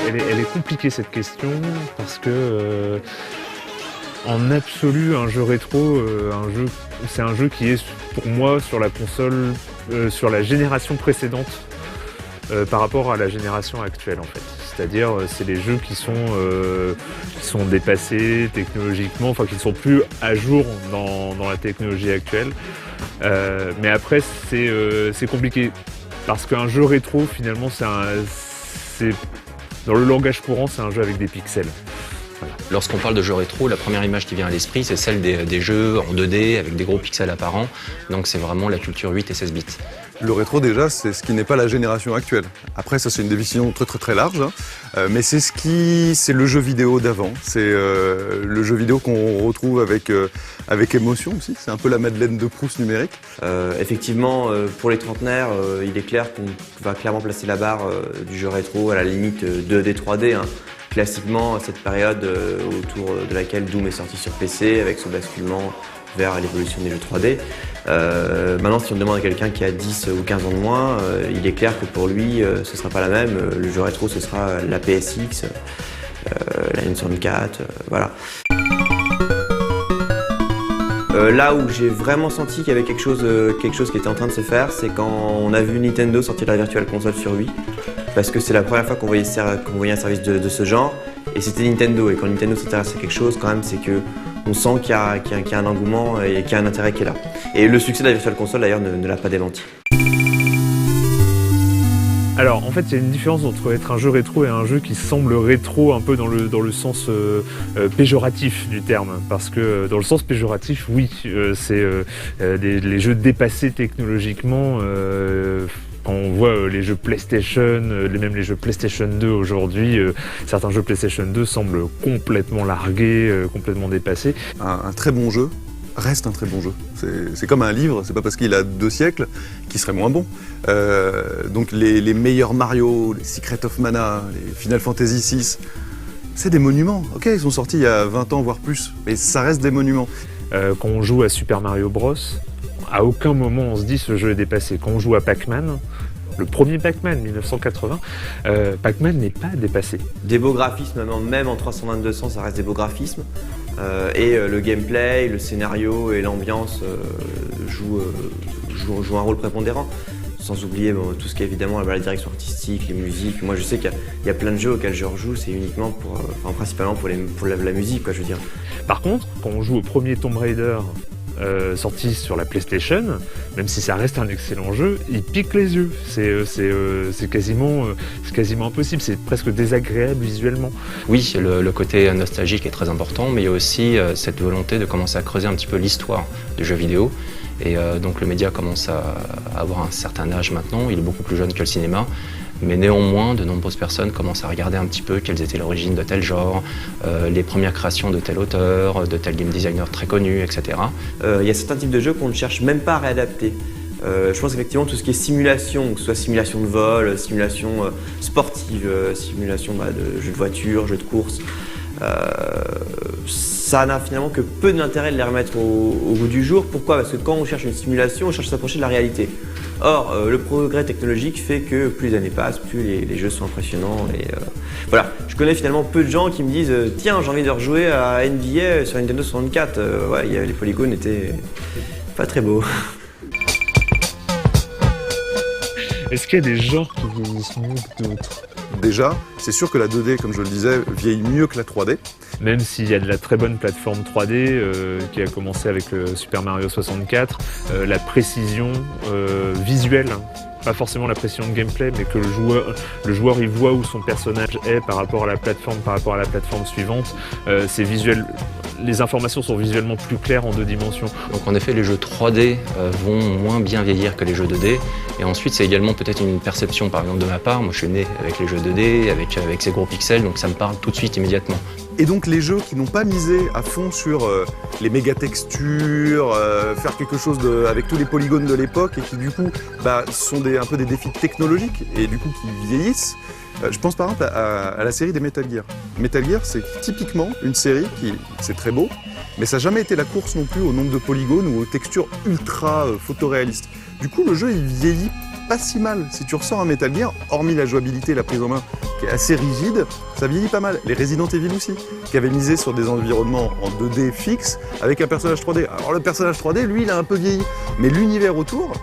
elle est compliquée cette question parce que en absolu, un jeu rétro, c'est un jeu qui est pour moi sur la console, sur la génération précédente par rapport à la génération actuelle en fait. C'est-à-dire, c'est les jeux qui sont dépassés technologiquement, enfin qui ne sont plus à jour dans la technologie actuelle. Mais après, c'est compliqué parce qu'un jeu rétro, finalement, c'est dans le langage courant, c'est un jeu avec des pixels. Voilà. Lorsqu'on parle de jeux rétro, la première image qui vient à l'esprit, c'est celle des jeux en 2D avec des gros pixels apparents. Donc c'est vraiment la culture 8 et 16 bits. Le rétro, déjà, c'est ce qui n'est pas la génération actuelle. Après, ça, c'est une définition très large, hein. Mais c'est le jeu vidéo d'avant. C'est le jeu vidéo qu'on retrouve avec émotion aussi. C'est un peu la Madeleine de Proust numérique. Effectivement, pour les trentenaires, il est clair qu'on va clairement placer la barre du jeu rétro à la limite 2D, 3D, hein. Classiquement, cette période autour de laquelle Doom est sorti sur PC avec son basculement vers l'évolution des jeux 3D. Maintenant, si on demande à quelqu'un qui a 10 ou 15 ans de moins, il est clair que pour lui, ce ne sera pas la même. Le jeu rétro, ce sera la PSX, la N64, voilà. Là où j'ai vraiment senti qu'il y avait quelque chose qui était en train de se faire, c'est quand on a vu Nintendo sortir la Virtual Console sur Wii. Parce que c'est la première fois qu'on voyait un service de ce genre, et c'était Nintendo. Et quand Nintendo s'intéresse à quelque chose, quand même, c'est qu'on sent qu'il y a un engouement et qu'il y a un intérêt qui est là. Et le succès de la Virtual Console, d'ailleurs, ne l'a pas démenti. Alors, en fait, il y a une différence entre être un jeu rétro et un jeu qui semble rétro un peu dans le sens péjoratif du terme. Parce que dans le sens péjoratif, oui, c'est les jeux dépassés technologiquement. Quand on voit les jeux PlayStation, même les jeux PlayStation 2 aujourd'hui, certains jeux PlayStation 2 semblent complètement largués, complètement dépassés. Un très bon jeu reste un très bon jeu. C'est comme un livre, c'est pas parce qu'il a 2 siècles qu'il serait moins bon. Donc les meilleurs Mario, les Secret of Mana, les Final Fantasy VI, c'est des monuments. Ok, ils sont sortis il y a 20 ans, voire plus, mais ça reste des monuments. Quand on joue à Super Mario Bros, à aucun moment on se dit ce jeu est dépassé. Quand on joue à Pac-Man, le premier Pac-Man, 1980, Pac-Man n'est pas dépassé. Des beaux graphismes, même en 320-200, ça reste des beaux graphismes. Et le gameplay, le scénario et l'ambiance jouent un rôle prépondérant. Sans oublier tout ce qui est évidemment la direction artistique, les musiques. Moi je sais qu'il y a plein de jeux auxquels je rejoue, c'est uniquement principalement pour la musique, quoi, je veux dire. Par contre, quand on joue au premier Tomb Raider, sorti sur la PlayStation, même si ça reste un excellent jeu, il pique les yeux. C'est quasiment impossible, c'est presque désagréable visuellement. Oui, le côté nostalgique est très important, mais il y a aussi cette volonté de commencer à creuser un petit peu l'histoire du jeu vidéo. Et donc le média commence à avoir un certain âge maintenant, il est beaucoup plus jeune que le cinéma. Mais néanmoins, de nombreuses personnes commencent à regarder un petit peu quelles étaient l'origine de tel genre, les premières créations de tel auteur, de tel game designer très connu, etc. Il y a certains types de jeux qu'on ne cherche même pas à réadapter. Je pense effectivement tout ce qui est simulation, que ce soit simulation de vol, simulation sportive, simulation de jeux de voiture, jeux de course, ça n'a finalement que peu d'intérêt de les remettre au goût du jour. Pourquoi ? Parce que quand on cherche une simulation, on cherche à s'approcher de la réalité. Or, le progrès technologique fait que plus les années passent, plus les jeux sont impressionnants. Et voilà, je connais finalement peu de gens qui me disent « Tiens, j'ai envie de rejouer à NBA sur Nintendo 64 ». Ouais, les polygones étaient pas très beaux. Est-ce qu'il y a des genres qui vieillissent mieux que d'autres ? Déjà, c'est sûr que la 2D, comme je le disais, vieillit mieux que la 3D. Même s'il y a de la très bonne plateforme 3D qui a commencé avec Super Mario 64, la précision visuelle, pas forcément la précision de gameplay, mais que le joueur il voit où son personnage est par rapport à la plateforme suivante, c'est visuel. Les informations sont visuellement plus claires en 2 dimensions. Donc en effet, les jeux 3D vont moins bien vieillir que les jeux 2D. Et ensuite, c'est également peut-être une perception, par exemple, de ma part. Moi, je suis né avec les jeux 2D, avec ces gros pixels, donc ça me parle tout de suite, immédiatement. Et donc les jeux qui n'ont pas misé à fond sur les méga textures, faire quelque chose avec tous les polygones de l'époque et qui du coup sont un peu des défis technologiques et du coup qui vieillissent. Je pense par exemple à la série des Metal Gear. Metal Gear, c'est typiquement une série c'est très beau, mais ça n'a jamais été la course non plus au nombre de polygones ou aux textures ultra photoréalistes. Du coup, le jeu il vieillit pas si mal. Si tu ressors un Metal Gear, hormis la jouabilité, la prise en main qui est assez rigide, ça vieillit pas mal. Les Resident Evil aussi, qui avaient misé sur des environnements en 2D fixes avec un personnage 3D. Alors le personnage 3D, lui, il a un peu vieilli. Mais l'univers autour,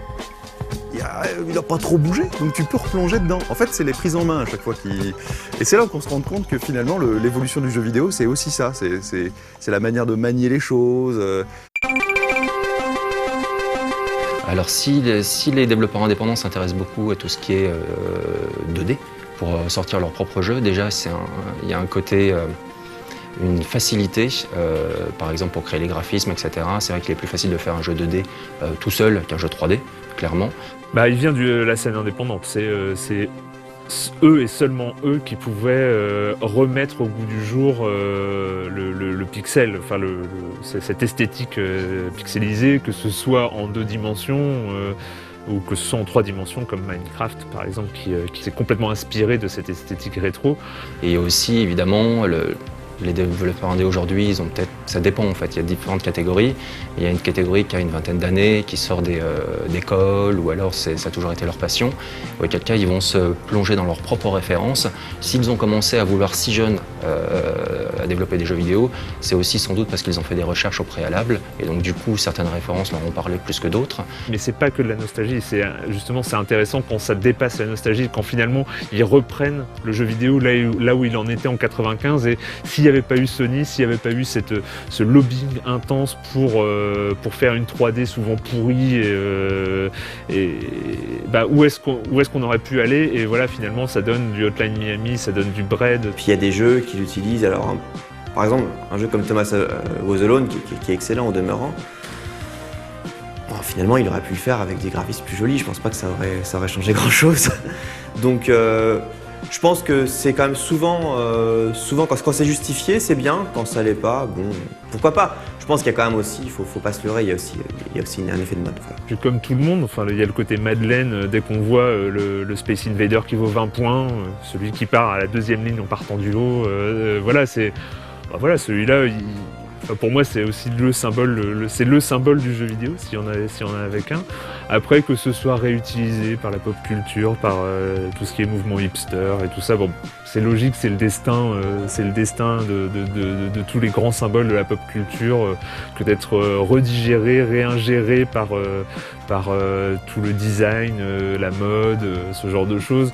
il n'a pas trop bougé, donc tu peux replonger dedans. En fait, c'est les prises en main à chaque fois qui... Et c'est là qu'on se rend compte que finalement, l'évolution du jeu vidéo, c'est aussi ça. C'est la manière de manier les choses. Alors si les développeurs indépendants s'intéressent beaucoup à tout ce qui est 2D pour sortir leur propre jeu, déjà il y a un côté, une facilité, par exemple pour créer les graphismes, etc. C'est vrai qu'il est plus facile de faire un jeu 2D tout seul qu'un jeu 3D, clairement. Bah, il vient de la scène indépendante, c'est eux et seulement eux qui pouvaient remettre au goût du jour le pixel, enfin cette esthétique pixelisée, que ce soit en 2 dimensions ou que ce soit en 3 dimensions comme Minecraft par exemple, qui s'est complètement inspiré de cette esthétique rétro. Et il y a aussi évidemment les développeurs indés aujourd'hui, ils ont peut-être, ça dépend en fait, il y a différentes catégories. Il y a une catégorie qui a une vingtaine d'années, qui sort d'école, ou alors ça a toujours été leur passion. Auquel cas, ils vont se plonger dans leurs propres références. S'ils ont commencé à vouloir si jeunes à développer des jeux vidéo, c'est aussi sans doute parce qu'ils ont fait des recherches au préalable, et donc du coup, certaines références leur ont parlé plus que d'autres. Mais c'est pas que de la nostalgie, justement c'est intéressant quand ça dépasse la nostalgie, quand finalement ils reprennent le jeu vidéo là où il en était en 95, et s'il n'y avait pas eu Sony, s'il n'y avait pas eu ce lobbying intense pour faire une 3D souvent pourrie, où est-ce qu'on aurait pu aller, et voilà, finalement ça donne du Hotline Miami, ça donne du Braid. Puis il y a des jeux qui l'utilisent, alors par exemple un jeu comme Thomas Was Alone qui est excellent au demeurant. Bon, finalement il aurait pu le faire avec des graphismes plus jolis, je pense pas que ça aurait changé grand chose. Donc je pense que c'est quand même souvent quand c'est justifié, c'est bien. Quand ça l'est pas, bon, pourquoi pas. Je pense qu'il y a quand même aussi, il faut pas se leurrer, il y a aussi un effet de mode. Voilà. Puis comme tout le monde, enfin, il y a le côté Madeleine, dès qu'on voit le Space Invader qui vaut 20 points, celui qui part à la 2e ligne en partant du lot, voilà, celui-là, pour moi, c'est aussi le symbole, c'est le symbole du jeu vidéo, si on en avait qu'un. Après, que ce soit réutilisé par la pop culture, par tout ce qui est mouvement hipster et tout ça, bon, c'est logique, c'est le destin de tous les grands symboles de la pop culture, que d'être redigéré, réingéré par tout le design, la mode, ce genre de choses.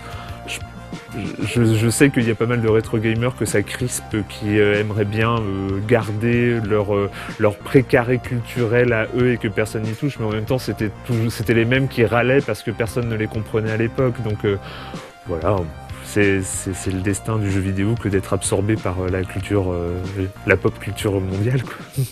Je sais qu'il y a pas mal de rétro gamers que ça crispe, qui aimeraient bien garder leur précaré culturel à eux et que personne n'y touche, mais en même temps c'était les mêmes qui râlaient parce que personne ne les comprenait à l'époque. Donc voilà, c'est le destin du jeu vidéo que d'être absorbé par la pop culture mondiale, quoi.